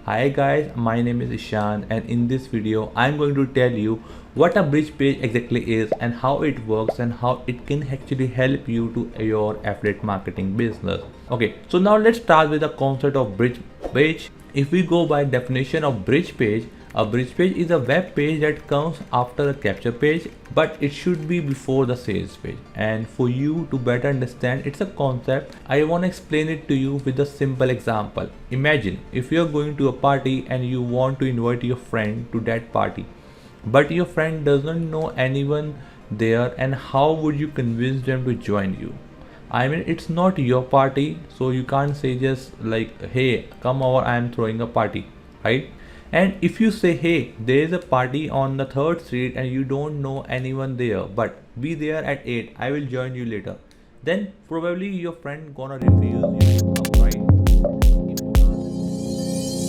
Hi guys, my name is Ishan and in this video I'm going to tell you what a bridge page exactly is and how it works and how it can actually help you to your affiliate marketing business. Okay, so now let's start with the concept of bridge page. If we go by definition of bridge page, a bridge page is a web page that comes after a capture page, but it should be before the sales page. And for you to better understand it's a concept, I want to explain it to you with a simple example. Imagine if you're going to a party and you want to invite your friend to that party, but your friend doesn't know anyone there, and how would you convince them to join you? I mean, it's not your party, so you can't say just like, hey, come over, I am throwing a party, right? And if you say, hey, there is a party on the third street and you don't know anyone there, but be there at 8, I will join you later, then probably your friend gonna refuse you.